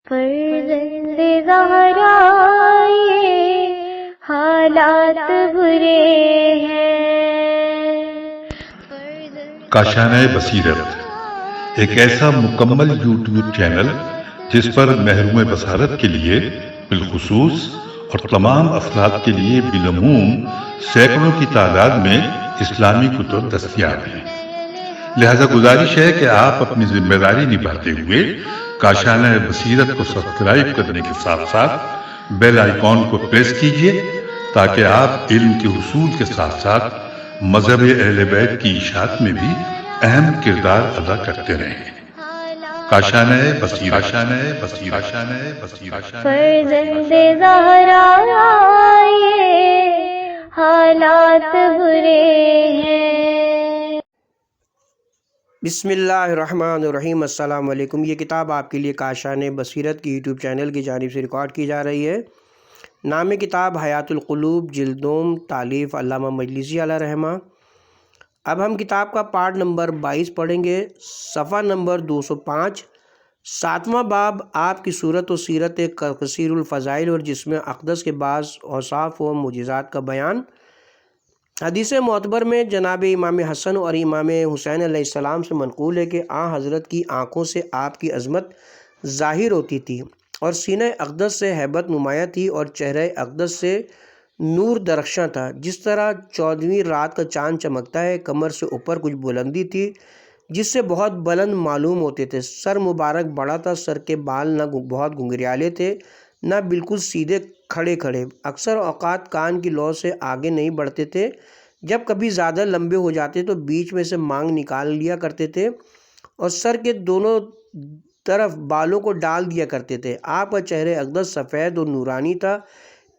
فرزند زہرا یہ حالات برے ہیں۔ کاشانہ بصیرت ایک ایسا مکمل یوٹیوب چینل جس پر محروم بصارت کے لیے بالخصوص اور تمام افراد کے لیے بالعموم سینکڑوں کی تعداد میں اسلامی کتب دستیاب ہیں۔ لہذا گزارش ہے کہ آپ اپنی ذمہ داری نبھاتے ہوئے کاشانہ بصیرت کو سبسکرائب کرنے کے ساتھ ساتھ بیل آئیکن کو پریس کیجئے تاکہ آپ علم کے حصول کے ساتھ ساتھ مذہب اہل بیت کی اشاعت میں بھی اہم کردار ادا کرتے رہیں۔ کاشانہ بصیرت۔ فرزند زہرا یہ حالات برے ہیں۔ بسم اللہ الرحمن الرحیم۔ السلام علیکم۔ یہ کتاب آپ کے لیے کاشانہ بصیرت کی یوٹیوب چینل کی جانب سے ریکارڈ کی جا رہی ہے۔ نام کتاب حیات القلوب، جلد دوم، تالیف علامہ مجلسی علیہ رحمہ۔ اب ہم کتاب کا پارٹ نمبر 22 پڑھیں گے، صفحہ نمبر 205، 7واں باب، آپ کی صورت و سیرت کثیر الفضائل اور جسم اقدس کے بعض اوصاف و معجزات کا بیان۔ حدیث معتبر میں جناب امام حسن اور امام حسین علیہ السلام سے منقول ہے کہ حضرت کی آنکھوں سے آپ کی عظمت ظاہر ہوتی تھی اور سینہ اقدس سے ہیبت نمایاں تھی اور چہرہ اقدس سے نور درخشاں تھا، جس طرح 14ویں رات کا چاند چمکتا ہے۔ کمر سے اوپر کچھ بلندی تھی جس سے بہت بلند معلوم ہوتے تھے۔ سر مبارک بڑا تھا، سر کے بال نہ بہت گھنگریالے تھے نہ بالکل سیدھے کھڑے کھڑے، اکثر اوقات کان کی لو سے آگے نہیں بڑھتے تھے، جب کبھی زیادہ لمبے ہو جاتے تو بیچ میں سے مانگ نکال لیا کرتے تھے اور سر کے دونوں طرف بالوں کو ڈال دیا کرتے تھے۔ آپ کا چہرہ اقدس سفید اور نورانی تھا،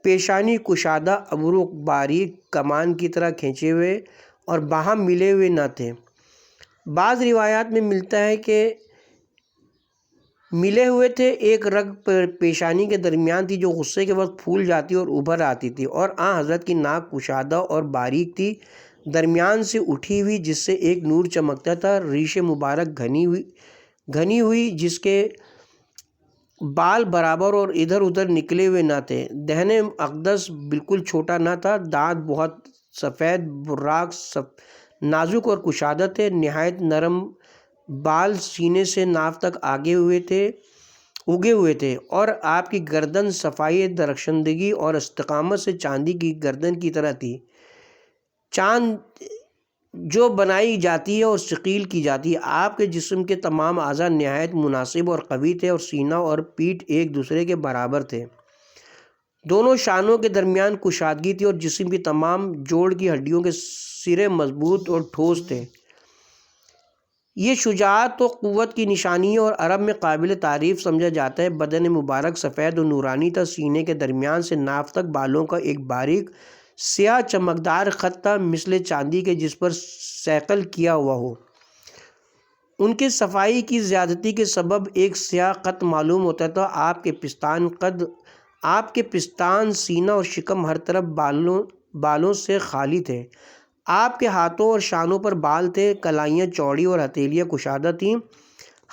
پیشانی کشادہ، ابرو باریک کمان کی طرح کھینچے ہوئے اور باہم ملے ہوئے نہ تھے۔ بعض روایات میں ملتا ہے کہ ملے ہوئے تھے۔ ایک رگ پیشانی کے درمیان تھی جو غصے کے وقت پھول جاتی اور ابھر آتی تھی، اور حضرت کی ناک کشادہ اور باریک تھی، درمیان سے اٹھی ہوئی، جس سے ایک نور چمکتا تھا۔ ریش مبارک گھنی ہوئی جس کے بال برابر اور ادھر ادھر نکلے ہوئے نہ تھے۔ دہن اقدس بالکل چھوٹا نہ تھا، دانت بہت سفید، براق، نازک اور کشادہ تھے۔ نہایت نرم بال سینے سے ناف تک اگے ہوئے تھے اور آپ کی گردن صفائی، درخشندگی اور استقامت سے چاندی کی گردن کی طرح تھی، چاند جو بنائی جاتی ہے اور ثقیل کی جاتی ہے۔ آپ کے جسم کے تمام اعضاء نہایت مناسب اور قوی تھے اور سینہ اور پیٹھ ایک دوسرے کے برابر تھے۔ دونوں شانوں کے درمیان کشادگی تھی اور جسم کی تمام جوڑ کی ہڈیوں کے سرے مضبوط اور ٹھوس تھے۔ یہ شجاعت و قوت کی نشانی ہے اور عرب میں قابل تعریف سمجھا جاتا ہے۔ بدن مبارک سفید و نورانی تھا، سینے کے درمیان سے ناف تک بالوں کا ایک باریک سیاہ چمکدار خط تھا، مثل چاندی کے جس پر صقل کیا ہوا ہو۔ ان کے صفائی کی زیادتی کے سبب ایک سیاہ خط معلوم ہوتا تھا۔ آپ کے پستان، سینہ اور شکم ہر طرف بالوں سے خالی تھے۔ آپ کے ہاتھوں اور شانوں پر بال تھے، کلائیاں چوڑی اور ہتھیلیاں کشادہ تھیں،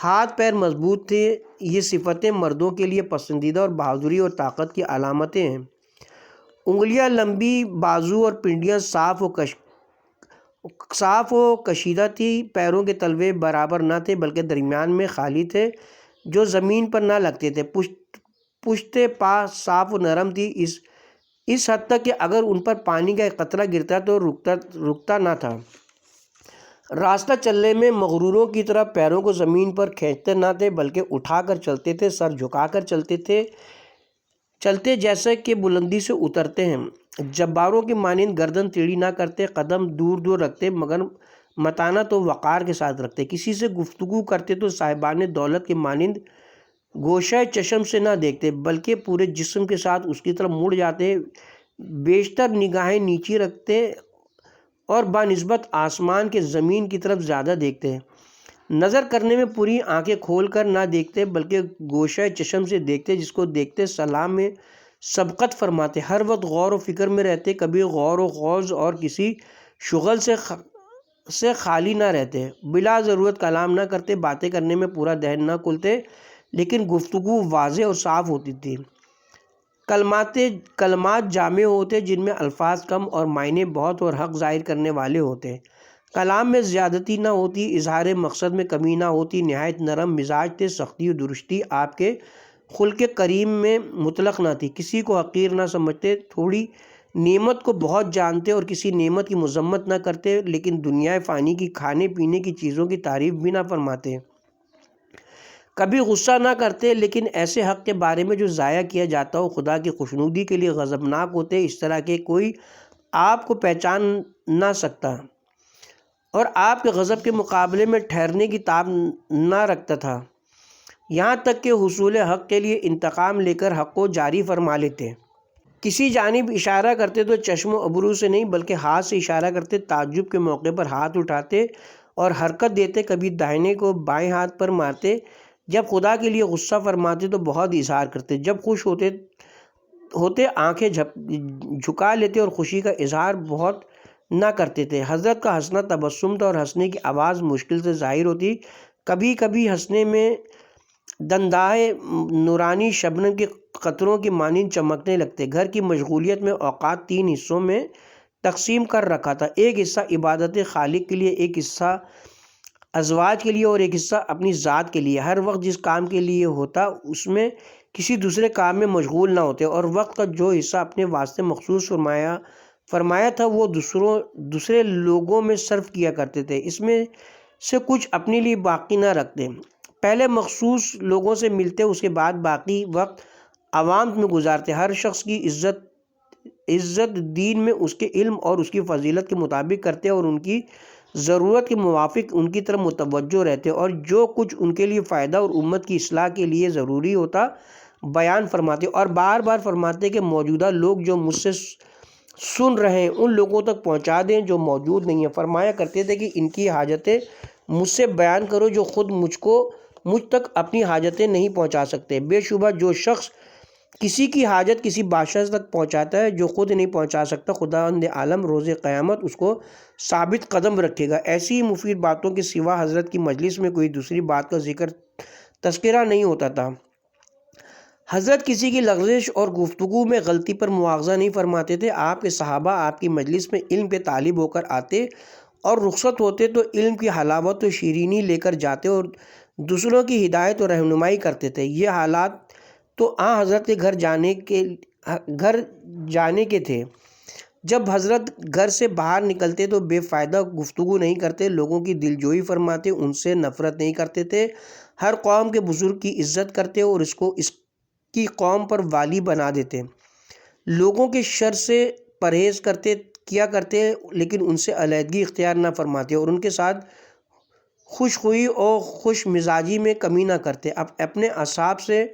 ہاتھ پیر مضبوط تھے۔ یہ صفتیں مردوں کے لیے پسندیدہ اور بہادری اور طاقت کی علامتیں ہیں۔ انگلیاں لمبی، بازو اور پنڈلیاں صاف و کشیدہ تھیں۔ پیروں کے تلوے برابر نہ تھے بلکہ درمیان میں خالی تھے جو زمین پر نہ لگتے تھے۔ پشت پا صاف و نرم تھی، اس حد تک کہ اگر ان پر پانی کا ایک قطرہ گرتا تو رکتا نہ تھا۔ راستہ چلنے میں مغروروں کی طرح پیروں کو زمین پر کھینچتے نہ تھے بلکہ اٹھا کر چلتے تھے، سر جھکا کر چلتے جیسے کہ بلندی سے اترتے ہیں۔ جباروں کی مانند گردن ٹیڑھی نہ کرتے، قدم دور دور رکھتے مگر متانت و وقار کے ساتھ رکھتے۔ کسی سے گفتگو کرتے تو صاحبان دولت کے مانند گوشہ چشم سے نہ دیکھتے بلکہ پورے جسم کے ساتھ اس کی طرف مڑ جاتے، بیشتر نگاہیں نیچی رکھتے اور بنسبت آسمان کے زمین کی طرف زیادہ دیکھتے۔ نظر کرنے میں پوری آنکھیں کھول کر نہ دیکھتے بلکہ گوشہ چشم سے دیکھتے، جس کو دیکھتے سلام میں سبقت فرماتے۔ ہر وقت غور و فکر میں رہتے، کبھی غور و خوض اور کسی شغل سے خالی نہ رہتے، بلا ضرورت کلام نہ کرتے، باتیں کرنے میں پورا ذہن نہ کھلتے، لیکن گفتگو واضح اور صاف ہوتی تھی۔ کلمات جامع ہوتے جن میں الفاظ کم اور معنی بہت اور حق ظاہر کرنے والے ہوتے۔ کلام میں زیادتی نہ ہوتی، اظہار مقصد میں کمی نہ ہوتی، نہایت نرم مزاج تھے، سختی و درستی آپ کے خلق کریم میں مطلق نہ تھی، کسی کو حقیر نہ سمجھتے، تھوڑی نعمت کو بہت جانتے اور کسی نعمت کی مذمت نہ کرتے، لیکن دنیا فانی کی کھانے پینے کی چیزوں کی تعریف بھی نہ فرماتے، کبھی غصہ نہ کرتے، لیکن ایسے حق کے بارے میں جو ضائع کیا جاتا ہو خدا کی خوشنودی کے لیے غضبناک ہوتے، اس طرح کے کوئی آپ کو پہچان نہ سکتا اور آپ کے غضب کے مقابلے میں ٹھہرنے کی تاب نہ رکھتا تھا، یہاں تک کہ حصول حق کے لیے انتقام لے کر حق کو جاری فرما لیتے۔ کسی جانب اشارہ کرتے تو چشم و ابرو سے نہیں بلکہ ہاتھ سے اشارہ کرتے، تعجب کے موقع پر ہاتھ اٹھاتے اور حرکت دیتے، کبھی داہنے کو بائیں ہاتھ پر مارتے، جب خدا کے لیے غصہ فرماتے تو بہت اظہار کرتے، جب خوش ہوتے آنکھیں جھکا لیتے اور خوشی کا اظہار بہت نہ کرتے تھے۔ حضرت کا ہنسنا تبسم تھا اور ہنسنے کی آواز مشکل سے ظاہر ہوتی، کبھی کبھی ہنسنے میں دندائے نورانی شبنم کے قطروں کی مانند چمکنے لگتے۔ گھر کی مشغولیت میں اوقات 3 حصوں میں تقسیم کر رکھا تھا، ایک حصہ عبادت خالق کے لیے، ایک حصہ ازواج کے لیے اور ایک حصہ اپنی ذات کے لیے۔ ہر وقت جس کام کے لیے ہوتا اس میں کسی دوسرے کام میں مشغول نہ ہوتے اور وقت کا جو حصہ اپنے واسطے مخصوص فرمایا تھا وہ دوسرے لوگوں میں صرف کیا کرتے تھے، اس میں سے کچھ اپنے لیے باقی نہ رکھتے، پہلے مخصوص لوگوں سے ملتے، اس کے بعد باقی وقت عوام میں گزارتے، ہر شخص کی عزت دین میں اس کے علم اور اس کی فضیلت کے مطابق کرتے اور ان کی ضرورت کے موافق ان کی طرف متوجہ رہتے اور جو کچھ ان کے لیے فائدہ اور امت کی اصلاح کے لیے ضروری ہوتا بیان فرماتے اور بار بار فرماتے کہ موجودہ لوگ جو مجھ سے سن رہے ہیں ان لوگوں تک پہنچا دیں جو موجود نہیں ہیں۔ فرمایا کرتے تھے کہ ان کی حاجتیں مجھ سے بیان کرو جو خود مجھ تک اپنی حاجتیں نہیں پہنچا سکتے۔ بے شبہ جو شخص کسی کی حاجت کسی بادشاہ تک پہنچاتا ہے جو خود نہیں پہنچا سکتا، خداوند عالم روز قیامت اس کو ثابت قدم رکھے گا۔ ایسی مفید باتوں کے سوا حضرت کی مجلس میں کوئی دوسری بات کا تذکرہ نہیں ہوتا تھا۔ حضرت کسی کی لغزش اور گفتگو میں غلطی پر مواخذہ نہیں فرماتے تھے۔ آپ کے صحابہ آپ کی مجلس میں علم کے طالب ہو کر آتے اور رخصت ہوتے تو علم کی حلاوت و شیرینی لے کر جاتے اور دوسروں کی ہدایت و رہنمائی کرتے تھے۔ یہ حالات تو حضرت کے گھر جانے کے تھے۔ جب حضرت گھر سے باہر نکلتے تو بے فائدہ گفتگو نہیں کرتے، لوگوں کی دلجوئی فرماتے، ان سے نفرت نہیں کرتے تھے، ہر قوم کے بزرگ کی عزت کرتے اور اس کی قوم پر والی بنا دیتے، لوگوں کے شر سے پرہیز کیا کرتے لیکن ان سے علیحدگی اختیار نہ فرماتے اور ان کے ساتھ خوش خوئی اور خوش مزاجی میں کمی نہ کرتے، اپنے اصحاب سے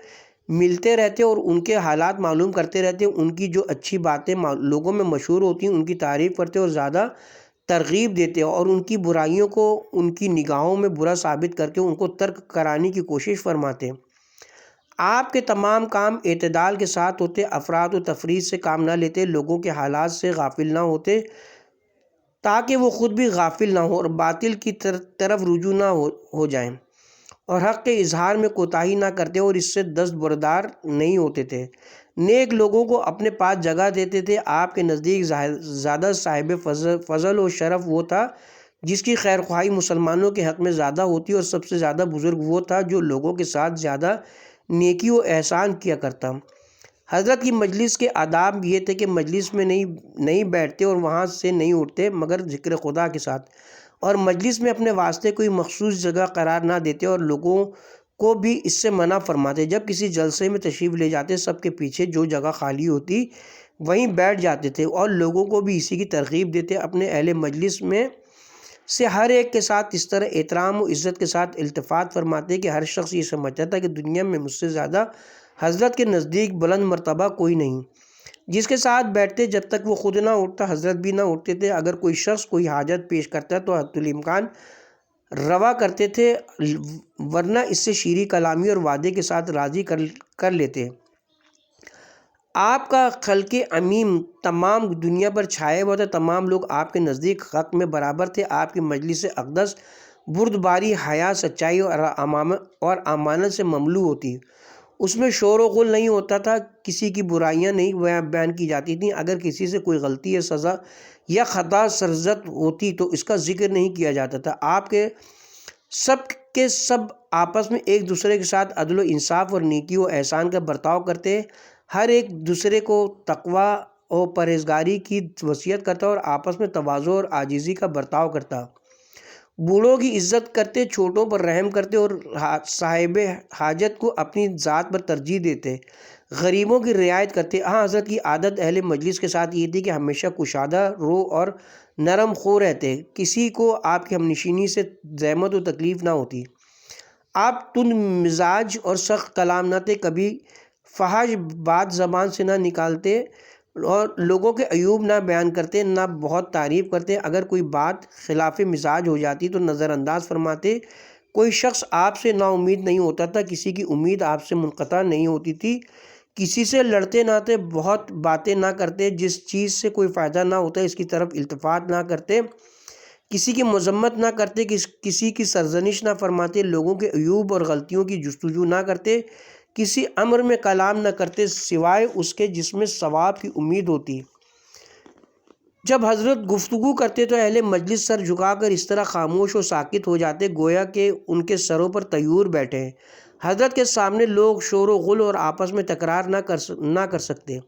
ملتے رہتے اور ان کے حالات معلوم کرتے رہتے، ان کی جو اچھی باتیں لوگوں میں مشہور ہوتی ہیں ان کی تعریف کرتے اور زیادہ ترغیب دیتے اور ان کی برائیوں کو ان کی نگاہوں میں برا ثابت کر کے ان کو ترک کرانے کی کوشش فرماتے۔ آپ کے تمام کام اعتدال کے ساتھ ہوتے، افراط و تفریط سے کام نہ لیتے، لوگوں کے حالات سے غافل نہ ہوتے تاکہ وہ خود بھی غافل نہ ہو اور باطل کی طرف رجوع نہ ہو جائیں، اور حق کے اظہار میں کوتاہی نہ کرتے اور اس سے دستبردار نہیں ہوتے تھے۔ نیک لوگوں کو اپنے پاس جگہ دیتے تھے۔ آپ کے نزدیک زیادہ صاحب فضل و شرف وہ تھا جس کی خیر خواہی مسلمانوں کے حق میں زیادہ ہوتی اور سب سے زیادہ بزرگ وہ تھا جو لوگوں کے ساتھ زیادہ نیکی و احسان کیا کرتا۔ حضرت کی مجلس کے آداب یہ تھے کہ مجلس میں نہیں بیٹھتے اور وہاں سے نہیں اٹھتے مگر ذکر خدا کے ساتھ، اور مجلس میں اپنے واسطے کوئی مخصوص جگہ قرار نہ دیتے اور لوگوں کو بھی اس سے منع فرماتے۔ جب کسی جلسے میں تشریف لے جاتے سب کے پیچھے جو جگہ خالی ہوتی وہیں بیٹھ جاتے تھے اور لوگوں کو بھی اسی کی ترغیب دیتے۔ اپنے اہل مجلس میں سے ہر ایک کے ساتھ اس طرح احترام و عزت کے ساتھ التفات فرماتے کہ ہر شخص یہ سمجھتا تھا کہ دنیا میں مجھ سے زیادہ حضرت کے نزدیک بلند مرتبہ کوئی نہیں۔ جس کے ساتھ بیٹھتے جب تک وہ خود نہ اٹھتا حضرت بھی نہ اٹھتے تھے۔ اگر کوئی شخص کوئی حاجت پیش کرتا تو حد الامکان روا کرتے تھے ورنہ اس سے شیریں کلامی اور وعدے کے ساتھ راضی کر لیتے۔ آپ کا خلق عمیم تمام دنیا پر چھایا ہوا تھا، تمام لوگ آپ کے نزدیک حق میں برابر تھے۔ آپ کی مجلس اقدس بردباری، حیا، سچائی اور امانت سے مملو ہوتی۔ اس میں شور و غل نہیں ہوتا تھا، کسی کی برائیاں نہیں بیان کی جاتی تھیں۔ اگر کسی سے کوئی غلطی یا سزا یا خطا سرزد ہوتی تو اس کا ذکر نہیں کیا جاتا تھا۔ آپ کے سب آپس میں ایک دوسرے کے ساتھ عدل و انصاف اور نیکی و احسان کا برتاؤ کرتے، ہر ایک دوسرے کو تقوی اور پرہیزگاری کی وصیت کرتا اور آپس میں تواضع اور عاجزی کا برتاؤ کرتا۔ بوڑھوں کی عزت کرتے، چھوٹوں پر رحم کرتے اور صاحب حاجت کو اپنی ذات پر ترجیح دیتے، غریبوں کی رعایت کرتے۔ حضرت کی عادت اہل مجلس کے ساتھ یہ تھی کہ ہمیشہ کشادہ رو اور نرم خو رہتے، کسی کو آپ کی ہمنشینی سے زحمت و تکلیف نہ ہوتی۔ آپ تند مزاج اور سخت کلام نہ تھے، کبھی فحش بات زبان سے نہ نکالتے اور لوگوں کے عیوب نہ بیان کرتے، نہ بہت تعریف کرتے۔ اگر کوئی بات خلاف مزاج ہو جاتی تو نظر انداز فرماتے۔ کوئی شخص آپ سے نا امید نہیں ہوتا تھا، کسی کی امید آپ سے منقطع نہیں ہوتی تھی، کسی سے لڑتے نہ تھے، بہت باتیں نہ کرتے، جس چیز سے کوئی فائدہ نہ ہوتا اس کی طرف التفات نہ کرتے، کسی کی مذمت نہ کرتے، کسی کی سرزنش نہ فرماتے، لوگوں کے عیوب اور غلطیوں کی جستجو نہ کرتے، کسی امر میں کلام نہ کرتے سوائے اس کے جس میں ثواب کی امید ہوتی۔ جب حضرت گفتگو کرتے تو اہل مجلس سر جھکا کر اس طرح خاموش و ساکت ہو جاتے گویا کہ ان کے سروں پر طیور بیٹھے ہیں۔ حضرت کے سامنے لوگ شور و غل اور آپس میں تکرار نہ کر سکتے۔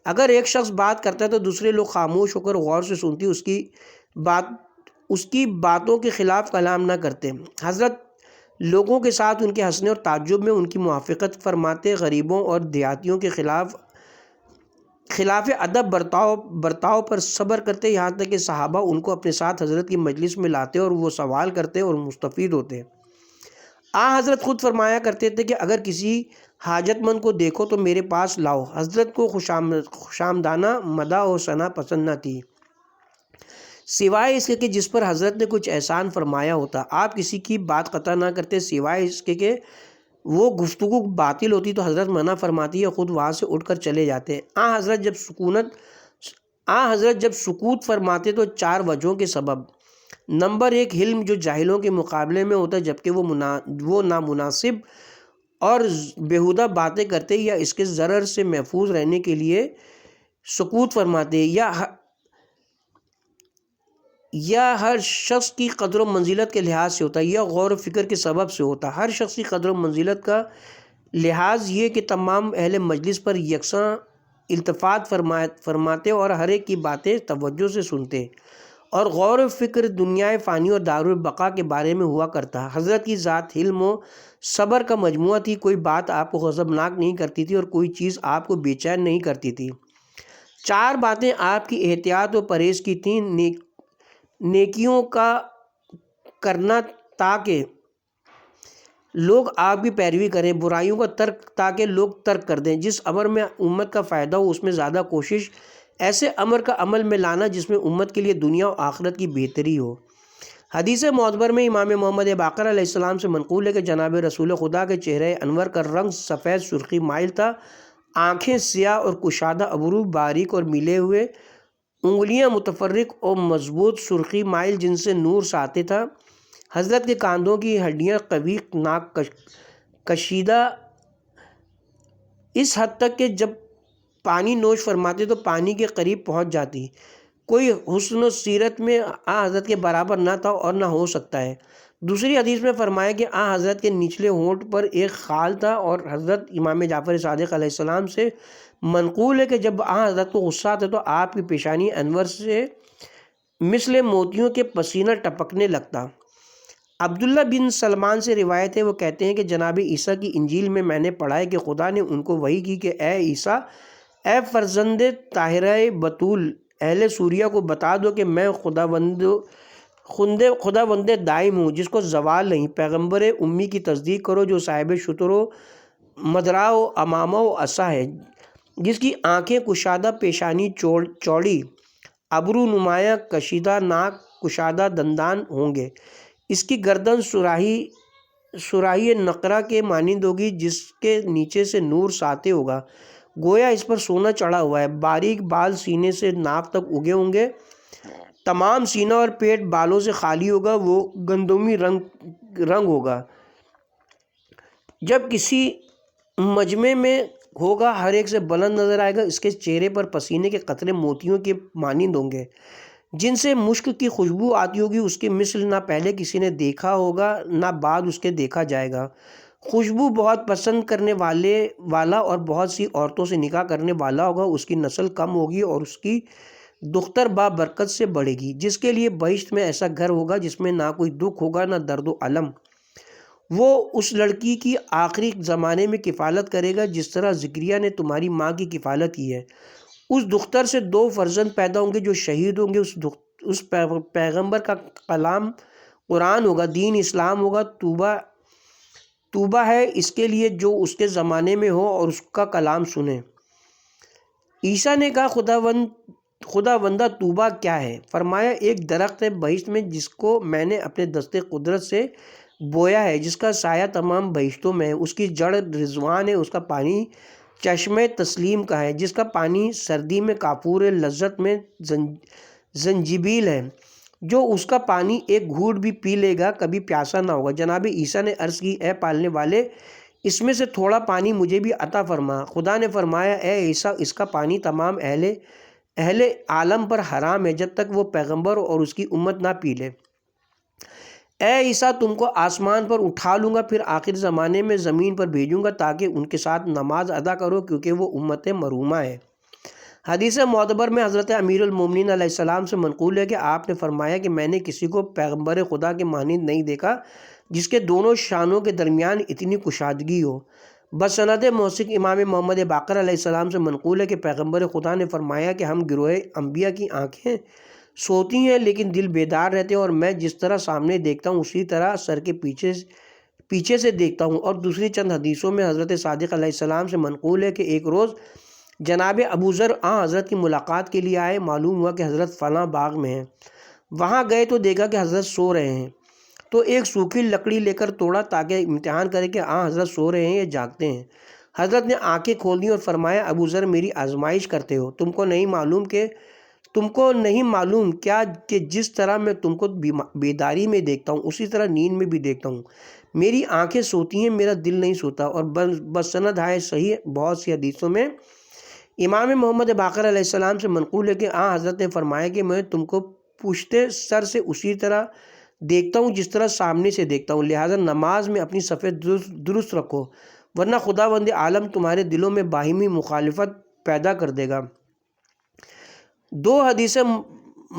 اگر ایک شخص بات کرتا ہے تو دوسرے لوگ خاموش ہو کر غور سے سنتی، اس کی باتوں کے خلاف کلام نہ کرتے۔ حضرت لوگوں کے ساتھ ان کے ہنسنے اور تعجب میں ان کی موافقت فرماتے، غریبوں اور دیہاتیوں کے خلاف ادب برتاؤ پر صبر کرتے، یہاں تک کہ صحابہ ان کو اپنے ساتھ حضرت کی مجلس میں لاتے اور وہ سوال کرتے اور مستفید ہوتے۔ حضرت خود فرمایا کرتے تھے کہ اگر کسی حاجت مند کو دیکھو تو میرے پاس لاؤ۔ حضرت کو خوشامدانہ مدح و ثنا پسند نہ تھی، سوائے اس کے کہ جس پر حضرت نے کچھ احسان فرمایا ہوتا۔ آپ کسی کی بات قطع نہ کرتے سوائے اس کے کہ وہ گفتگو باطل ہوتی تو حضرت منع فرماتی یا خود وہاں سے اٹھ کر چلے جاتے۔ حضرت جب سکوت فرماتے تو 4 وجہوں کے سبب: نمبر 1، حلم جو جاہلوں کے مقابلے میں ہوتا جبکہ وہ نامناسب اور بیہودہ باتیں کرتے یا اس کے ضرر سے محفوظ رہنے کے لیے سکوت فرماتے، یا ہر شخص کی قدر و منزلت کے لحاظ سے ہوتا، یا غور و فکر کے سبب سے ہوتا۔ ہر شخص کی قدر و منزلت کا لحاظ یہ کہ تمام اہل مجلس پر یکساں التفات فرماتے اور ہر ایک کی باتیں توجہ سے سنتے، اور غور و فکر دنیا فانی اور دارالبقا کے بارے میں ہوا کرتا۔ حضرت کی ذات حلم و صبر کا مجموعہ تھی، کوئی بات آپ کو غضبناک نہیں کرتی تھی اور کوئی چیز آپ کو بے چین نہیں کرتی تھی۔ 4 باتیں آپ کی احتیاط و پرہیز کی تھیں: نیکیوں کا کرنا تاکہ لوگ آپ کی پیروی کریں، برائیوں کا ترک تاکہ لوگ ترک کر دیں، جس امر میں امت کا فائدہ ہو اس میں زیادہ کوشش، ایسے امر کا عمل میں لانا جس میں امت کے لیے دنیا و آخرت کی بہتری ہو۔ حدیث معتبر میں امام محمد باقر علیہ السلام سے منقول ہے کہ جناب رسول خدا کے چہرہ انور کا رنگ سفید سرخی مائل تھا، آنکھیں سیاہ اور کشادہ ابرو باریک اور ملے ہوئے، انگلیاں متفرق اور مضبوط سرخی مائل جن سے نور ساطع تھا۔ حضرت کے کاندھوں کی ہڈیاں قوی، ناک کشیدہ اس حد تک کہ جب پانی نوش فرماتے تو پانی کے قریب پہنچ جاتی۔ کوئی حسن و سیرت میں حضرت کے برابر نہ تھا اور نہ ہو سکتا ہے۔ دوسری حدیث میں فرمایا کہ حضرت کے نچلے ہونٹ پر ایک خال تھا، اور حضرت امام جعفر صادق علیہ السلام سے منقول ہے کہ جب حضرت کو غصہ آتا تو آپ کی پیشانی انور سے مثل موتیوں کے پسینہ ٹپکنے لگتا۔ عبداللہ بن سلمان سے روایت ہے، وہ کہتے ہیں کہ جناب عیسیٰ کی انجیل میں نے پڑھا ہے کہ خدا نے ان کو وحی کی کہ اے عیسیٰ، اے فرزند طاہرہ بتول، اہل سوریہ کو بتا دو کہ میں خداوند دائم ہوں جس کو زوال نہیں، پیغمبر امی کی تصدیق کرو جو صاحب شتر و مدرا و امامہ و عصا ہے، جس کی آنکھیں کشادہ، پیشانی چوڑی، ابرو نمایاں، کشیدہ ناک، کشادہ دندان ہوں گے، اس کی گردن سراہی نقرہ کے مانند ہوگی جس کے نیچے سے نور ساطع ہوگا، گویا اس پر سونا چڑھا ہوا ہے، باریک بال سینے سے ناف تک اگے ہوں گے، تمام سینہ اور پیٹ بالوں سے خالی ہوگا، وہ گندمی رنگ ہوگا۔ جب کسی مجمع میں ہوگا ہر ایک سے بلند نظر آئے گا، اس کے چہرے پر پسینے کے قطرے موتیوں کے مانند ہوں گے جن سے مشک کی خوشبو آتی ہوگی، اس کی مثل نہ پہلے کسی نے دیکھا ہوگا نہ بعد اس کے دیکھا جائے گا۔ خوشبو بہت پسند کرنے والا اور بہت سی عورتوں سے نکاح کرنے والا ہوگا، اس کی نسل کم ہوگی اور اس کی دختر بابرکت سے بڑھے گی، جس کے لیے بہشت میں ایسا گھر ہوگا جس میں نہ کوئی دکھ ہوگا نہ درد و الم۔ وہ اس لڑکی کی آخری زمانے میں کفالت کرے گا جس طرح زکریا نے تمہاری ماں کی کفالت کی ہے۔ اس دختر سے 2 فرزند پیدا ہوں گے جو شہید ہوں گے۔ اس پیغمبر کا کلام قرآن ہوگا، دین اسلام ہوگا۔ توبہ ہے اس کے لیے جو اس کے زمانے میں ہو اور اس کا کلام سنے۔ عیسیٰ نے کہا خداوندہ توبہ کیا ہے؟ فرمایا ایک درخت ہے بہشت میں جس کو میں نے اپنے دست قدرت سے بویا ہے، جس کا سایہ تمام بہشتوں میں ہے، اس کی جڑ رضوان ہے، اس کا پانی چشمہ تسلیم کا ہے، جس کا پانی سردی میں کافور ہے، لذت میں زنجبیل ہے، جو اس کا پانی ایک گھونٹ بھی پی لے گا کبھی پیاسا نہ ہوگا۔ جناب عیسیٰ نے عرض کی اے پالنے والے، اس میں سے تھوڑا پانی مجھے بھی عطا فرما۔ خدا نے فرمایا اے عیسیٰ، اس کا پانی تمام اہل عالم پر حرام ہے جب تک وہ پیغمبر اور اس کی امت نہ پی لے۔ اے عیسیٰ، تم کو آسمان پر اٹھا لوں گا، پھر آخر زمانے میں زمین پر بھیجوں گا تاکہ ان کے ساتھ نماز ادا کرو کیونکہ وہ امت مرحومہ ہے۔ حدیث معتبر میں حضرت امیر المومنین علیہ السلام سے منقول ہے کہ آپ نے فرمایا کہ میں نے کسی کو پیغمبر خدا کے مانند نہیں دیکھا جس کے دونوں شانوں کے درمیان اتنی کشادگی ہو۔ بسند موثق امام محمد باقر علیہ السلام سے منقول ہے کہ پیغمبر خدا نے فرمایا کہ ہم گروہ انبیاء کی آنکھیں سوتی ہیں لیکن دل بیدار رہتے ہیں، اور میں جس طرح سامنے دیکھتا ہوں اسی طرح سر کے پیچھے سے دیکھتا ہوں۔ اور دوسری چند حدیثوں میں حضرت صادق علیہ السلام سے منقول ہے کہ ایک روز جناب ابوذر حضرت کی ملاقات کے لیے آئے۔ معلوم ہوا کہ حضرت فلاں باغ میں ہیں۔ وہاں گئے تو دیکھا کہ حضرت سو رہے ہیں، تو ایک سوکھی لکڑی لے کر توڑا تاکہ امتحان کرے کہ حضرت سو رہے ہیں یا جاگتے ہیں۔ حضرت نے آنکھیں کھول دیں اور فرمایا ابوذر، میری آزمائش کرتے ہو؟ تم کو نہیں معلوم کیا کہ جس طرح میں تم کو بیداری میں دیکھتا ہوں اسی طرح نیند میں بھی دیکھتا ہوں؟ میری آنکھیں سوتی ہیں، میرا دل نہیں سوتا۔ اور بسند ہے صحیح بہت سی حدیثوں میں امام محمد باقر علیہ السلام سے منقول ہے کہ حضرت نے فرمایا کہ میں تم کو پوچھتے سر سے اسی طرح دیکھتا ہوں جس طرح سامنے سے دیکھتا ہوں، لہٰذا نماز میں اپنی صفیں درست رکھو ورنہ خداوند عالم تمہارے دلوں میں باہمی مخالفت پیدا کر دے گا۔ 2 حدیث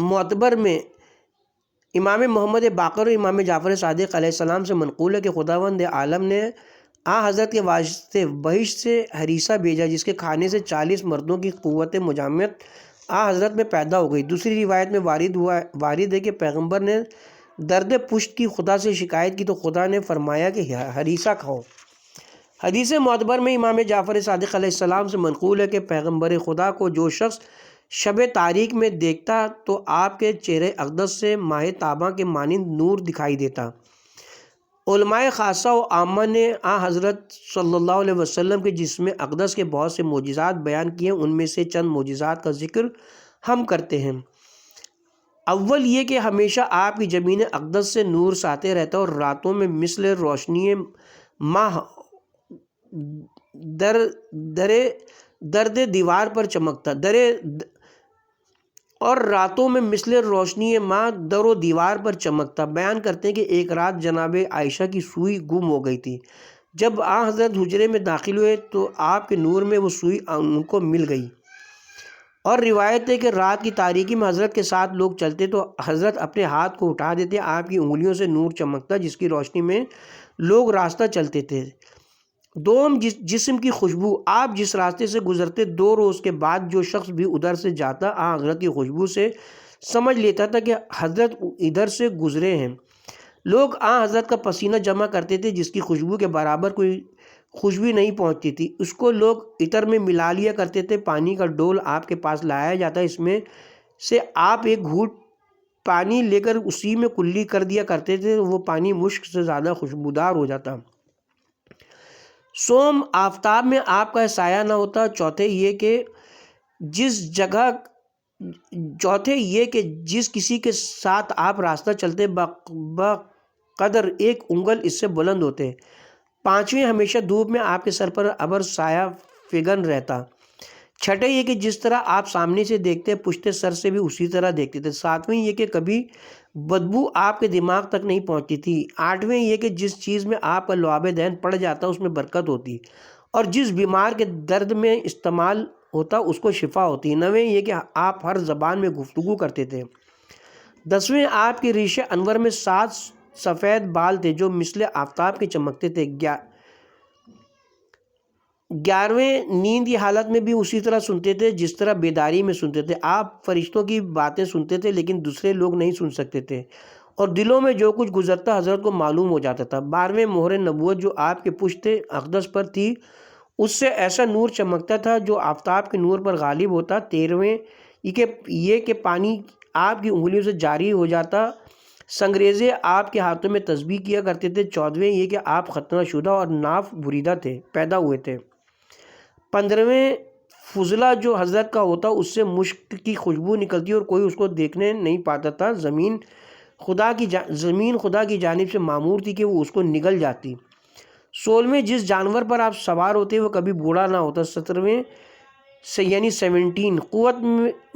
معتبر میں امام محمد باقر اور امام جعفر صادق علیہ السلام سے منقول ہے کہ خداوند عالم نے حضرت کے واسطے بہشت سے ہریسہ بھیجا جس کے کھانے سے 40 مردوں کی قوت مجامعت حضرت میں پیدا ہو گئی۔ دوسری روایت میں وارد ہے کہ پیغمبر نے درد پشت کی خدا سے شکایت کی تو خدا نے فرمایا کہ ہریسہ کھاؤ۔ حدیث معتبر میں امام جعفر صادق علیہ السلام سے منقول ہے کہ پیغمبر خدا کو جو شخص شب تاریک میں دیکھتا تو آپ کے چہرے اقدس سے ماہ تاباں کے مانند نور دکھائی دیتا۔ علماء خاصہ و عامہ نے حضرت صلی اللہ علیہ وسلم کے جسم اقدس کے بہت سے معجزات بیان کیے ہیں، ان میں سے چند معجزات کا ذکر ہم کرتے ہیں۔ اول یہ کہ ہمیشہ آپ کی جبین اقدس سے نور ساتے رہتا اور راتوں میں مثل روشنی ماہ درد دیوار پر چمکتا در و دیوار پر چمکتا۔ بیان کرتے ہیں کہ ایک رات جناب عائشہ کی سوئی گم ہو گئی تھی۔ جب حضرت حجرے میں داخل ہوئے تو آپ کے نور میں وہ سوئی ان کو مل گئی۔ اور روایت ہے کہ رات کی تاریکی میں حضرت کے ساتھ لوگ چلتے تو حضرت اپنے ہاتھ کو اٹھا دیتے، آپ کی انگلیوں سے نور چمکتا جس کی روشنی میں لوگ راستہ چلتے تھے۔ دوم جسم کی خوشبو، آپ جس راستے سے گزرتے 2 روز کے بعد جو شخص بھی ادھر سے جاتا حضرت کی خوشبو سے سمجھ لیتا تھا کہ حضرت ادھر سے گزرے ہیں۔ لوگ حضرت کا پسینہ جمع کرتے تھے جس کی خوشبو کے برابر کوئی خوشبو نہیں پہنچتی تھی، اس کو لوگ عطر میں ملا لیا کرتے تھے۔ پانی کا ڈول آپ کے پاس لایا جاتا، اس میں سے آپ ایک گھونٹ پانی لے کر اسی میں کلی کر دیا کرتے تھے، وہ پانی مشک سے زیادہ خوشبودار ہو جاتا۔ سوم آفتاب میں آپ کا سایہ نہ ہوتا۔ چوتھے یہ کہ جس جگہ چوتھے یہ کہ جس کسی کے ساتھ آپ راستہ چلتے بقدر ایک انگل اس سے بلند ہوتے۔ پانچویں ہمیشہ دھوپ میں آپ کے سر پر ابر سایہ فگن رہتا۔ چھٹے یہ کہ جس طرح آپ سامنے سے دیکھتے پشتے سر سے بھی اسی طرح دیکھتے تھے۔ ساتویں یہ کہ کبھی بدبو آپ کے دماغ تک نہیں پہنچتی تھی۔ آٹھویں یہ کہ جس چیز میں آپ کا لعاب دہن پڑ جاتا اس میں برکت ہوتی، اور جس بیمار کے درد میں استعمال ہوتا اس کو شفا ہوتی۔ نویں یہ کہ آپ ہر زبان میں گفتگو کرتے تھے۔ دسویں آپ کے ریش انور میں 7 سفید بال تھے جو مثل آفتاب کے چمکتے تھے۔ 11ویں نیند کی حالت میں بھی اسی طرح سنتے تھے جس طرح بیداری میں سنتے تھے۔ آپ فرشتوں کی باتیں سنتے تھے لیکن دوسرے لوگ نہیں سن سکتے تھے، اور دلوں میں جو کچھ گزرتا حضرت کو معلوم ہو جاتا تھا۔ 12ویں مہر نبوت جو آپ کے پشت اقدس پر تھی اس سے ایسا نور چمکتا تھا جو آفتاب کے نور پر غالب ہوتا۔ 13ویں یہ کہ پانی آپ کی انگلیوں سے جاری ہو جاتا۔ سنگریزے آپ کے ہاتھوں میں تسبیح کیا کرتے تھے۔ 14ویں یہ کہ آپ ختنہ شدہ اور ناف بریدہ تھے، پیدا ہوئے تھے۔ 15ویں فضلہ جو حضرت کا ہوتا اس سے مشک کی خوشبو نکلتی اور کوئی اس کو دیکھنے نہیں پاتا تھا۔ زمین خدا کی جانب سے معمور تھی کہ وہ اس کو نگل جاتی۔ 16ویں جس جانور پر آپ سوار ہوتے وہ کبھی بوڑھا نہ ہوتا۔ 17ویں یعنی 17 قوت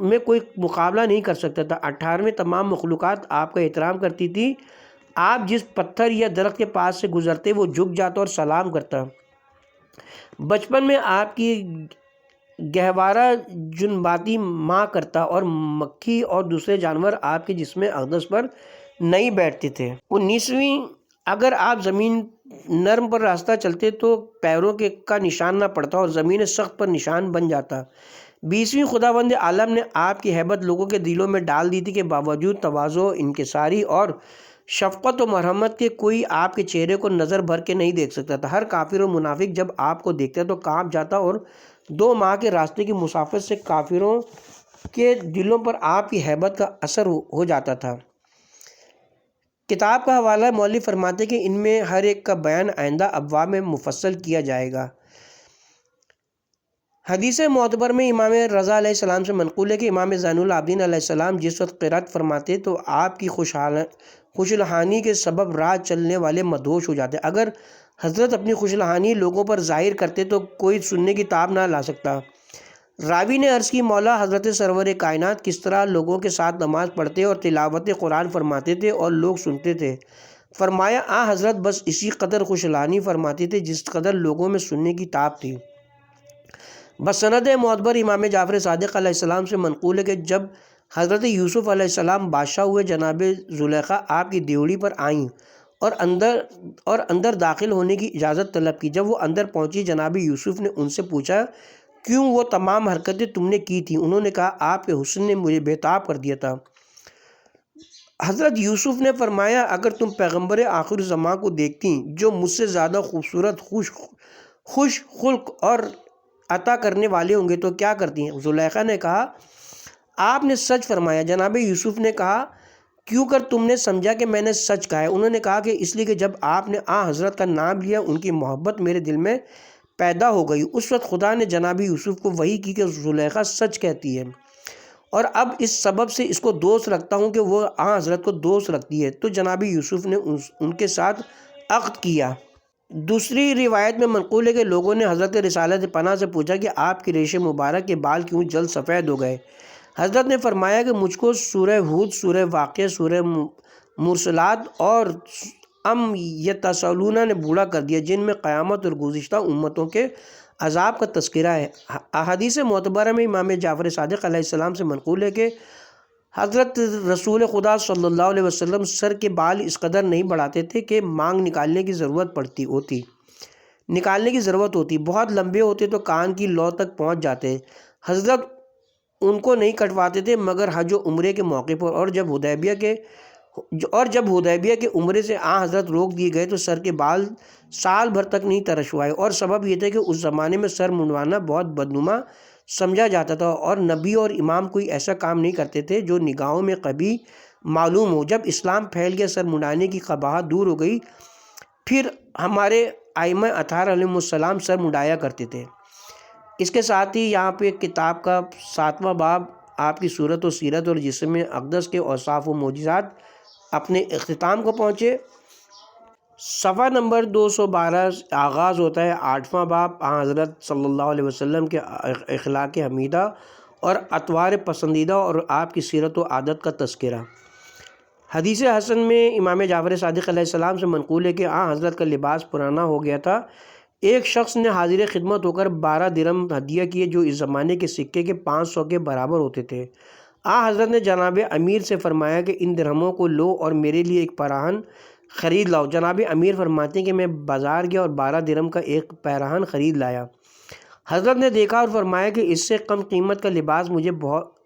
میں کوئی مقابلہ نہیں کر سکتا تھا۔ 18ویں تمام مخلوقات آپ کا احترام کرتی تھی۔ آپ جس پتھر یا درخت کے پاس سے گزرتے وہ جھک جاتا اور سلام کرتا۔ بچپن میں آپ کی گہوارہ جنباتی ماں کرتا اور مکھی اور دوسرے جانور آپ کے جسم اقدس پر نہیں بیٹھتے تھے۔ 19ویں اگر آپ زمین نرم پر راستہ چلتے تو پیروں کا نشان نہ پڑتا اور زمین سخت پر نشان بن جاتا۔ 20ویں خداوند عالم نے آپ کی ہیبت لوگوں کے دلوں میں ڈال دی تھی کہ باوجود تواضع، انکساری اور شفقت و مرحمت کے کوئی آپ کے چہرے کو نظر بھر کے نہیں دیکھ سکتا تھا۔ ہر کافر و منافق جب آپ کو دیکھتا تو کانپ جاتا، اور 2 ماہ کے راستے کی مسافت سے کافروں کے دلوں پر آپ کی ہیبت کا اثر ہو جاتا تھا۔ کتاب کا حوالہ مولوی فرماتے کہ ان میں ہر ایک کا بیان آئندہ ابواب میں مفصل کیا جائے گا۔ حدیث معتبر میں امام رضا علیہ السلام سے منقول ہے کہ امام زین العابدین علیہ السلام جس وقت قرات فرماتے تو آپ کی خوش الحانی کے سبب راہ چلنے والے مدہوش ہو جاتے۔ اگر حضرت اپنی خوش الحانی لوگوں پر ظاہر کرتے تو کوئی سننے کی تاب نہ لا سکتا۔ راوی نے عرض کی مولا حضرت سرور کائنات کس طرح لوگوں کے ساتھ نماز پڑھتے اور تلاوت قرآن فرماتے تھے اور لوگ سنتے تھے۔ فرمایا حضرت بس اسی قدر خوش الحانی فرماتے تھے جس قدر لوگوں میں سننے کی تاب تھی۔ بسند معتبر امام جعفر صادق علیہ السلام سے منقول ہے کہ جب حضرت یوسف علیہ السلام بادشاہ ہوئے جناب زلیخا آپ کی دیوڑی پر آئیں اور اندر داخل ہونے کی اجازت طلب کی۔ جب وہ اندر پہنچی جناب یوسف نے ان سے پوچھا کیوں وہ تمام حرکتیں تم نے کی تھیں؟ انہوں نے کہا آپ کے حسن نے مجھے بےتاب کر دیا تھا۔ حضرت یوسف نے فرمایا اگر تم پیغمبر آخر زمان کو دیکھتی جو مجھ سے زیادہ خوبصورت، خوش خلق اور عطا کرنے والے ہوں گے تو کیا کرتی ہیں؟ زلیخا نے کہا آپ نے سچ فرمایا۔ جناب یوسف نے کہا کیوں کر تم نے سمجھا کہ میں نے سچ کہا ہے؟ انہوں نے کہا کہ اس لیے کہ جب آپ نے حضرت کا نام لیا ان کی محبت میرے دل میں پیدا ہو گئی۔ اس وقت خدا نے جناب یوسف کو وحی کی کہ زلیخا سچ کہتی ہے، اور اب اس سبب سے اس کو دوست رکھتا ہوں کہ وہ حضرت کو دوست رکھتی ہے۔ تو جناب یوسف نے ان کے ساتھ عقد کیا۔ دوسری روایت میں منقول ہے کہ لوگوں نے حضرت رسالت پناہ سے پوچھا کہ آپ کی ریش مبارک کے بال کیوں جلد سفید ہو گئے؟ حضرت نے فرمایا کہ مجھ کو سورہ ہود، سورہ واقعہ، سورہ مرسلات اور یتساءلون نے بوڑھا کر دیا جن میں قیامت اور گزشتہ امتوں کے عذاب کا تذکرہ ہے۔ احادیث معتبرہ میں امام جعفر صادق علیہ السلام سے منقول ہے کہ حضرت رسول خدا صلی اللہ علیہ وسلم سر کے بال اس قدر نہیں بڑھاتے تھے کہ مانگ نکالنے کی ضرورت ہوتی۔ بہت لمبے ہوتے تو کان کی لو تک پہنچ جاتے۔ حضرت ان کو نہیں کٹواتے تھے مگر حج و عمرے کے موقع پر، اور جب حدیبیہ کے عمرے سے حضرت روک دیے گئے تو سر کے بال سال بھر تک نہیں ترشوائے، اور سبب یہ تھا کہ اس زمانے میں سر منڈوانا بہت بدنما سمجھا جاتا تھا، اور نبی اور امام کوئی ایسا کام نہیں کرتے تھے جو نگاہوں میں قبیح معلوم ہو۔ جب اسلام پھیل گیا سر منڈانے کی قباحت دور ہو گئی، پھر ہمارے ائمہ اطہار علیہ السلام سر منڈایا کرتے تھے۔ اس کے ساتھ ہی یہاں پہ کتاب کا 7واں باب آپ کی صورت و سیرت اور جسم اقدس کے اوصاف و معجزات اپنے اختتام کو پہنچے۔ صفحہ نمبر 212 آغاز ہوتا ہے 8واں باب حضرت صلی اللہ علیہ وسلم کے اخلاق حمیدہ اور اطوار پسندیدہ اور آپ کی سیرت و عادت کا تذکرہ۔ حدیث حسن میں امام جعفر صادق علیہ السلام سے منقول ہے کہ حضرت کا لباس پرانا ہو گیا تھا۔ ایک شخص نے حاضر خدمت ہو کر 12 درہم ہدیہ کیے جو اس زمانے کے سکے کے 500 کے برابر ہوتے تھے۔ حضرت نے جناب امیر سے فرمایا کہ ان درہموں کو لو اور میرے لیے ایک پیراہن خرید لاؤ۔ جناب امیر فرماتے ہیں کہ میں بازار گیا اور 12 درہم کا ایک پیراہن خرید لایا۔ حضرت نے دیکھا اور فرمایا کہ اس سے کم قیمت کا لباس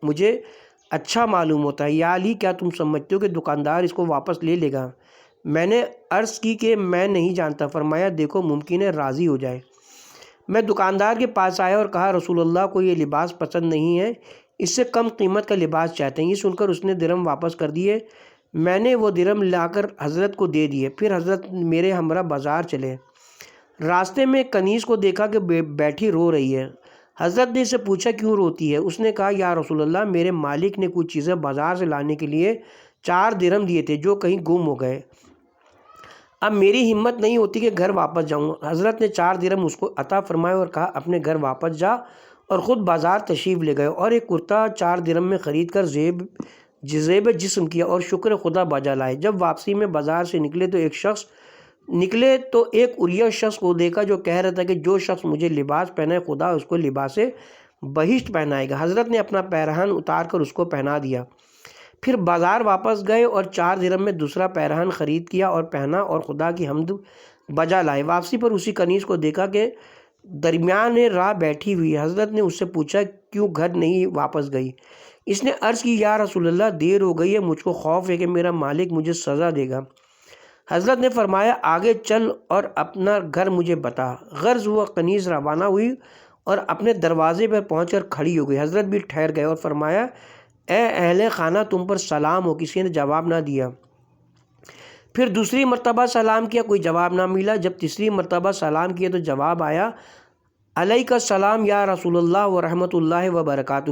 مجھے اچھا معلوم ہوتا ہے، یا علی کیا تم سمجھتے ہو کہ دکاندار اس کو واپس لے لے گا؟ میں نے عرض کی کہ میں نہیں جانتا۔ فرمایا دیکھو ممکن ہے راضی ہو جائے۔ میں دکاندار کے پاس آیا اور کہا رسول اللہ کو یہ لباس پسند نہیں ہے، اس سے کم قیمت کا لباس چاہتے ہیں۔ یہ سن کر اس نے درہم واپس کر دیے۔ میں نے وہ درہم لا کر حضرت کو دے دیے۔ پھر حضرت میرے ہمراہ بازار چلے۔ راستے میں کنیز کو دیکھا کہ بیٹھی رو رہی ہے۔ حضرت نے اسے پوچھا کیوں روتی ہے؟ اس نے کہا یا رسول اللہ میرے مالک نے کچھ چیزیں بازار سے لانے کے لیے 4 درہم دیے تھے جو کہیں گم ہو گئے۔ اب میری ہمت نہیں ہوتی کہ گھر واپس جاؤں۔ حضرت نے 4 درہم اس کو عطا فرمائے اور کہا اپنے گھر واپس جا، اور خود بازار تشریف لے گئے اور ایک کرتا 4 درہم میں خرید کر زیب جسم کیا اور شکر خدا بجا لائے۔ جب واپسی میں بازار سے نکلے تو ایک عریہ شخص کو دیکھا جو کہہ رہا تھا کہ جو شخص مجھے لباس پہنائے خدا اس کو لباس بہشت پہنائے گا۔ حضرت نے اپنا پیراہن اتار کر اس کو پہنا دیا، پھر بازار واپس گئے اور 4 درہم میں دوسرا پیراہن خرید کیا اور پہنا اور خدا کی حمد بجا لائے۔ واپسی پر اسی کنیز کو دیکھا کہ درمیان راہ بیٹھی ہوئی۔ حضرت نے اس سے پوچھا کیوں گھر نہیں واپس گئی؟ اس نے عرض کی یا رسول اللہ دیر ہو گئی ہے، مجھ کو خوف ہے کہ میرا مالک مجھے سزا دے گا۔ حضرت نے فرمایا آگے چل اور اپنا گھر مجھے بتا۔ غرض وہ کنیز روانہ ہوئی اور اپنے دروازے پر پہنچ کر کھڑی ہو گئی۔ حضرت بھی ٹھہر گئے اور فرمایا اے اہل خانہ تم پر سلام ہو۔ کسی نے جواب نہ دیا۔ پھر دوسری مرتبہ سلام کیا، کوئی جواب نہ ملا۔ جب تیسری مرتبہ سلام کیا تو جواب آیا علیک السلام یا رسول اللہ ورحمۃ اللہ وبرکاتہ۔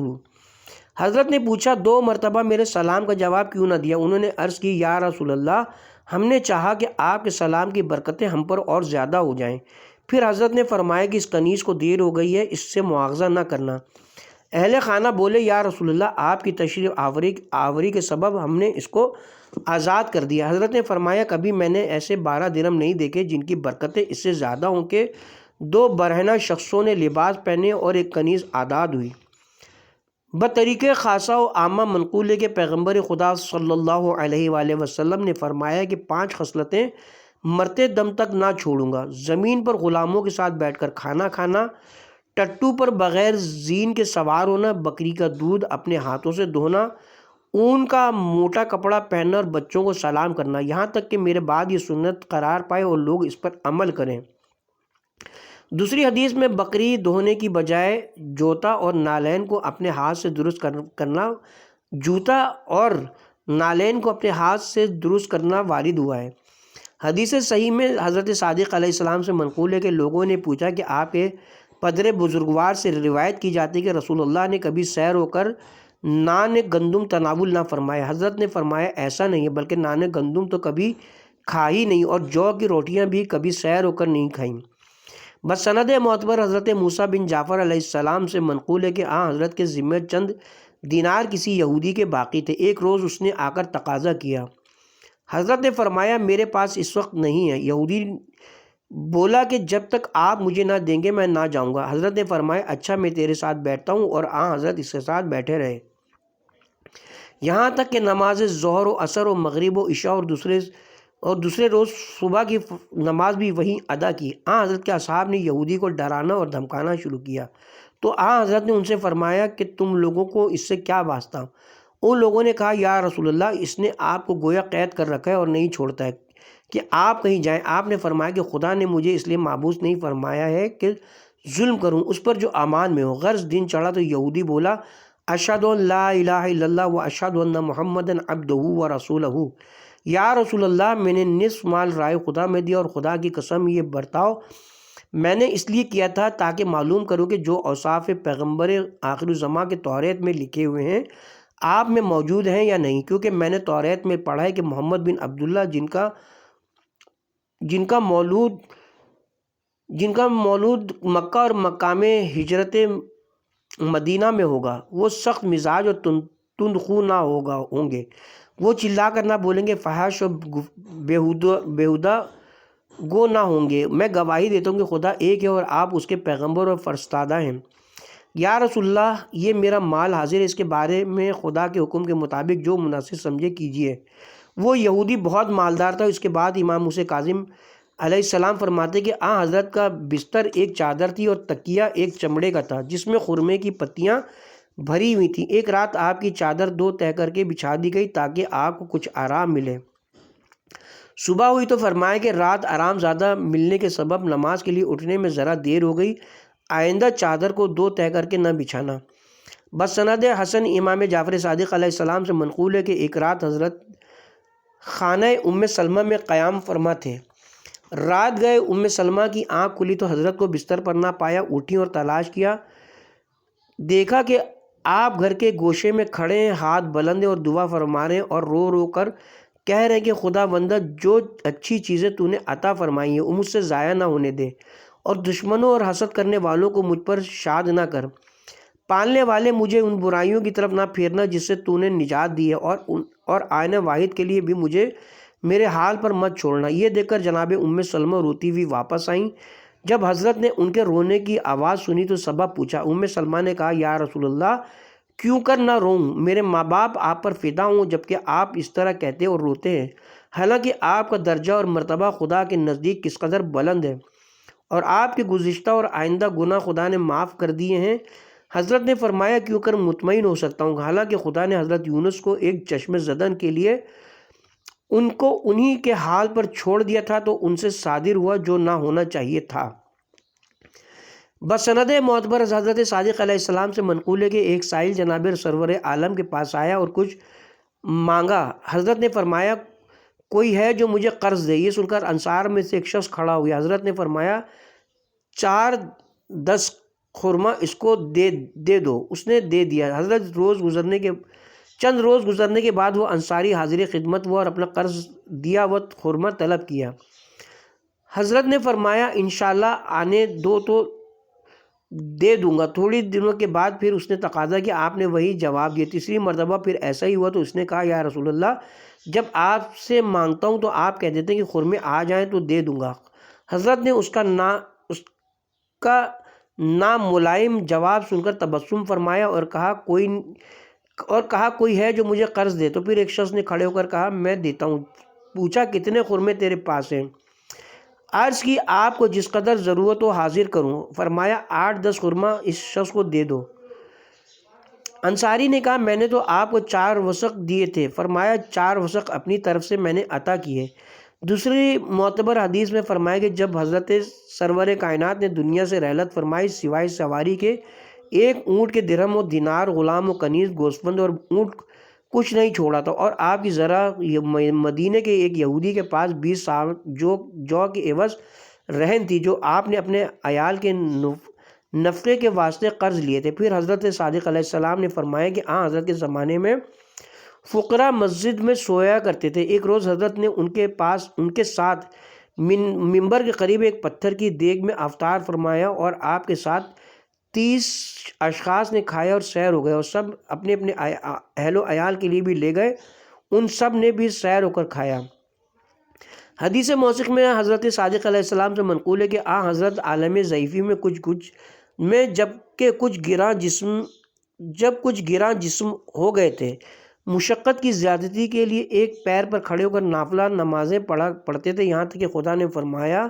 حضرت نے پوچھا 2 مرتبہ میرے سلام کا جواب کیوں نہ دیا؟ انہوں نے عرض کی یا رسول اللہ ہم نے چاہا کہ آپ کے سلام کی برکتیں ہم پر اور زیادہ ہو جائیں۔ پھر حضرت نے فرمایا کہ اس کنیز کو دیر ہو گئی ہے، اس سے مواخذہ نہ کرنا۔ اہل خانہ بولے یا رسول اللہ آپ کی تشریف آوری کے سبب ہم نے اس کو آزاد کر دیا۔ حضرت نے فرمایا کبھی میں نے ایسے 12 درہم نہیں دیکھے جن کی برکتیں اس سے زیادہ ہوں کہ 2 برہنہ شخصوں نے لباس پہنے اور ایک کنیز آزاد ہوئی۔ بطریق خاصہ و عامہ منقول ہے کہ پیغمبر خدا صلی اللہ علیہ وآلہ وسلم نے فرمایا کہ 5 خصلتیں مرتے دم تک نہ چھوڑوں گا: زمین پر غلاموں کے ساتھ بیٹھ کر کھانا کھانا، ٹٹو پر بغیر زین کے سوار ہونا، بکری کا دودھ اپنے ہاتھوں سے دھونا، اون کا موٹا کپڑا پہننا اور بچوں کو سلام کرنا، یہاں تک کہ میرے بعد یہ سنت قرار پائے اور لوگ اس پر عمل کریں۔ دوسری حدیث میں بکری دھونے کی بجائے جوتا اور نالین کو اپنے ہاتھ سے درست کرنا وارد ہوا ہے۔ حدیث صحیح میں حضرت صادق علیہ السلام سے منقول ہے کہ لوگوں نے پوچھا کہ آپ کے پدر بزرگوار سے روایت کی جاتی ہے کہ رسول اللہ نے کبھی سیر ہو کر نان گندم تناول نہ فرمایا۔ حضرت نے فرمایا ایسا نہیں ہے، بلکہ نان گندم تو کبھی کھا ہی نہیں اور جو کی روٹیاں بھی کبھی سیر ہو کر نہیں کھائیں۔ بس سند معتبر حضرت موسیٰ بن جعفر علیہ السلام سے منقول ہے کہ حضرت کے ذمہ چند دینار کسی یہودی کے باقی تھے۔ ایک روز اس نے آ کر تقاضا کیا۔ حضرت نے فرمایا میرے پاس اس وقت نہیں ہے۔ یہودی بولا کہ جب تک آپ مجھے نہ دیں گے میں نہ جاؤں گا۔ حضرت نے فرمایا اچھا میں تیرے ساتھ بیٹھتا ہوں، اور حضرت اس کے ساتھ بیٹھے رہے یہاں تک کہ نماز ظہر و عصر و مغرب و عشاء اور دوسرے روز صبح کی نماز بھی وہیں ادا کی۔ حضرت کے اصحاب نے یہودی کو ڈرانا اور دھمکانا شروع کیا تو حضرت نے ان سے فرمایا کہ تم لوگوں کو اس سے کیا واسطہ؟ ان لوگوں نے کہا یا رسول اللہ اس نے آپ کو گویا قید کر رکھا ہے اور نہیں چھوڑتا ہے کہ آپ کہیں جائیں۔ آپ نے فرمایا کہ خدا نے مجھے اس لیے محبوس نہیں فرمایا ہے کہ ظلم کروں اس پر جو امان میں ہو۔ غرض دن چڑھا تو یہودی بولا اشہد ان لا الہ الا اللہ و اشہد ان محمدًا عبدہ و رسولہ۔ یا رسول اللہ میں نے نصف مال رائے خدا میں دیا اور خدا کی قسم یہ برتاؤ میں نے اس لیے کیا تھا تاکہ معلوم کروں کہ جو اوصاف پیغمبر آخر الزماں کے توریت میں لکھے ہوئے ہیں آپ میں موجود ہیں یا نہیں، کیونکہ میں نے توریت میں پڑھا ہے کہ محمد بن عبداللہ جن کا مولود مکہ اور مقام ہجرت مدینہ میں ہوگا، وہ سخت مزاج اور تند خو نہ ہوں گے، وہ چلا کر نہ بولیں گے، فحش اور بیہودہ گو نہ ہوں گے۔ میں گواہی دیتا ہوں کہ خدا ایک ہے اور آپ اس کے پیغمبر اور فرستادہ ہیں۔ یا رسول اللہ، یہ میرا مال حاضر ہے، اس کے بارے میں خدا کے حکم کے مطابق جو مناسب سمجھے کیجیے۔ وہ یہودی بہت مالدار تھا۔ اس کے بعد امام موسیٰ کاظم علیہ السلام فرماتے کہ حضرت کا بستر ایک چادر تھی اور تکیہ ایک چمڑے کا تھا جس میں خرمے کی پتیاں بھری ہوئی تھیں۔ ایک رات آپ کی چادر 2 تہہ کر کے بچھا دی گئی تاکہ آپ کو کچھ آرام ملے۔ صبح ہوئی تو فرمایا کہ رات آرام زیادہ ملنے کے سبب نماز کے لیے اٹھنے میں ذرا دیر ہو گئی، آئندہ چادر کو 2 تہہ کر کے نہ بچھانا۔ بسند حسن امام جعفر صادق علیہ السلام سے منقول ہے کہ ایک رات حضرت خانہ ام سلمہ میں قیام فرما تھے۔ رات گئے، ام سلمہ کی آنکھ کھلی تو حضرت کو بستر پر نہ پایا، اٹھی اور تلاش کیا، دیکھا کہ آپ گھر کے گوشے میں کھڑے ہیں، ہاتھ بلند ہیں اور دعا فرما رہے ہیں اور رو رو کر کہہ رہے ہیں کہ خدا بندہ، جو اچھی چیزیں تو نے عطا فرمائی ہیں وہ مجھ سے ضائع نہ ہونے دے، اور دشمنوں اور حسد کرنے والوں کو مجھ پر شاد نہ کر۔ پالنے والے، مجھے ان برائیوں کی طرف نہ پھیرنا جس سے تو نے نجات دی ہے، اور آئینہ واحد کے لیے بھی مجھے میرے حال پر مت چھوڑنا۔ یہ دیکھ کر جناب ام سلمہ روتی ہوئی واپس آئیں۔ جب حضرت نے ان کے رونے کی آواز سنی تو سبب پوچھا۔ ام سلمہ نے کہا، یا رسول اللہ، کیوں کر نہ روؤں؟ میرے ماں باپ آپ پر فدا ہوں، جبکہ آپ اس طرح کہتے اور روتے ہیں، حالانکہ آپ کا درجہ اور مرتبہ خدا کے نزدیک کس قدر بلند ہے، اور آپ کے گزشتہ اور آئندہ گناہ خدا نے معاف کر دیے ہیں۔ حضرت نے فرمایا، کیوں کر مطمئن ہو سکتا ہوں، حالانکہ خدا نے حضرت یونس کو ایک چشم زدن کے لیے ان کو انہی کے حال پر چھوڑ دیا تھا تو ان سے صادر ہوا جو نہ ہونا چاہیے تھا۔ بسند معتبر حضرت صادق علیہ السلام سے منقول ہے کہ ایک سائل جناب سرور عالم کے پاس آیا اور کچھ مانگا۔ حضرت نے فرمایا، کوئی ہے جو مجھے قرض دے؟ یہ سن کر انصار میں سے ایک شخص کھڑا ہو گیا۔ حضرت نے فرمایا، 4-10 خرمہ اس کو دے دو۔ اس نے دے دیا۔ چند روز گزرنے کے بعد وہ انصاری حاضر خدمت ہوا اور اپنا قرض دیا ہوا خرمہ طلب کیا۔ حضرت نے فرمایا، انشاءاللہ آنے دو تو دے دوں گا۔ تھوڑی دنوں کے بعد پھر اس نے تقاضا کیا، آپ نے وہی جواب دیا۔ تیسری مرتبہ پھر ایسا ہی ہوا تو اس نے کہا، یا رسول اللہ، جب آپ سے مانگتا ہوں تو آپ کہہ دیتے ہیں کہ خرمے آ جائیں تو دے دوں گا۔ حضرت نے اس کا نام ملائم جواب سن کر تبسم فرمایا اور کہا کوئی ہے جو مجھے قرض دے؟ تو پھر ایک شخص نے کھڑے ہو کر کہا، میں دیتا ہوں۔ پوچھا، کتنے خرمے تیرے پاس ہیں؟ عرض کی، آپ کو جس قدر ضرورت ہو حاضر کروں۔ فرمایا، 8-10 خرمہ اس شخص کو دے دو۔ انصاری نے کہا، میں نے تو آپ کو 4 وسق دیے تھے۔ فرمایا، 4 وسق اپنی طرف سے میں نے عطا کیے۔ دوسری معتبر حدیث میں فرمایا کہ جب حضرت سرور کائنات نے دنیا سے رحلت فرمائی، سوائے سواری کے، ایک اونٹ کے درہم و دینار، غلام و کنیز، گوسفند اور اونٹ کچھ نہیں چھوڑا تھا، اور آپ کی ذرا مدینے کے ایک یہودی کے پاس 20 سال جو کے عوض رہن تھی جو آپ نے اپنے عیال کے نفقے کے واسطے قرض لیے تھے۔ پھر حضرت صادق علیہ السلام نے فرمایا کہ حضرت کے زمانے میں فقراء مسجد میں سویا کرتے تھے۔ ایک روز حضرت نے ان کے ساتھ منبر کے قریب ایک پتھر کی دیگ میں افطار فرمایا، اور آپ کے ساتھ 30 اشخاص نے کھایا اور سیر ہو گئے، اور سب اپنے اپنے اہل و عیال کے لیے بھی لے گئے، ان سب نے بھی سیر ہو کر کھایا۔ حدیث موثق میں حضرت صادق علیہ السلام سے منقول ہے کہ حضرت عالم ضعیفی میں جب کچھ گراں جسم ہو گئے تھے، مشقت کی زیادتی کے لیے ایک پیر پر کھڑے ہو کر نافلہ نمازیں پڑھتے تھے، یہاں تک کہ خدا نے فرمایا،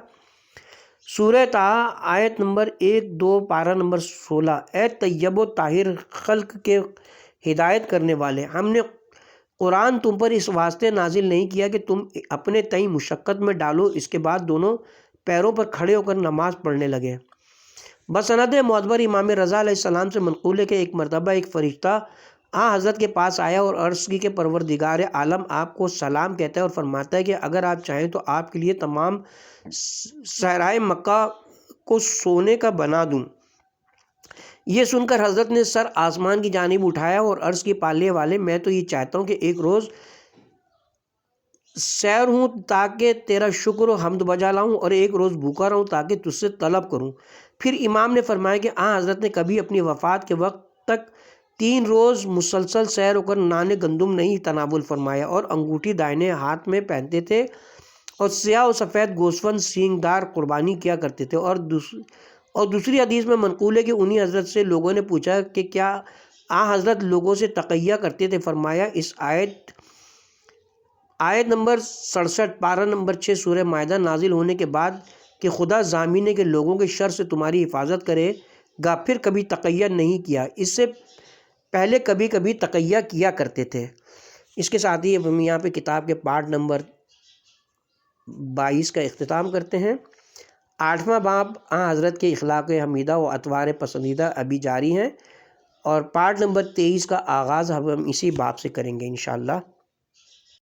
سورہ طٰہٰ آیت نمبر 1-2 پارہ نمبر 16، اے طیب و طاہر خلق کے ہدایت کرنے والے، ہم نے قرآن تم پر اس واسطے نازل نہیں کیا کہ تم اپنے تئیں مشقت میں ڈالو۔ اس کے بعد دونوں پیروں پر کھڑے ہو کر نماز پڑھنے لگے۔ بسند معتبر امام رضا علیہ السلام سے منقول ہے کہ ایک مرتبہ ایک فرشتہ حضرت کے پاس آیا اور عرض کی کہ پروردگار عالم آپ کو سلام کہتا ہے اور فرماتا ہے کہ اگر آپ چاہیں تو آپ کے لیے تمام صحرائے مکہ کو سونے کا بنا دوں۔ یہ سن کر حضرت نے سر آسمان کی جانب اٹھایا اور عرض کی پالنے والے میں تو یہ چاہتا ہوں کہ ایک روز سیر ہوں تاکہ تیرا شکر و حمد بجا لاؤں، اور ایک روز بھوکا رہوں تاکہ تجھ سے طلب کروں۔ پھر امام نے فرمایا کہ حضرت نے کبھی اپنی وفات کے وقت تک 3 روز مسلسل سیر ہو کر نان گندم نہیں تناول فرمایا، اور انگوٹھی دائنے ہاتھ میں پہنتے تھے اور سیاہ و سفید گوسفند سینگ دار قربانی کیا کرتے تھے۔ اور دوسری حدیث میں منقول ہے کہ انہی حضرت سے لوگوں نے پوچھا کہ کیا حضرت لوگوں سے تقیہ کرتے تھے؟ فرمایا اس آیت نمبر 67 پارہ نمبر 6 سورہ مائدہ نازل ہونے کے بعد کہ خدا ضامن ہے کہ لوگوں کے شر سے تمہاری حفاظت کرے گا، پھر کبھی تقیہ نہیں کیا، اس سے پہلے کبھی کبھی تقیہ کیا کرتے تھے۔ اس کے ساتھ ہی اب ہم یہاں پہ کتاب کے پارٹ نمبر 22 کا اختتام کرتے ہیں۔ 8واں باب حضرت کے اخلاق حمیدہ و اطوار پسندیدہ ابھی جاری ہیں، اور پارٹ نمبر 23 کا آغاز ہم اسی باب سے کریں گے انشاءاللہ۔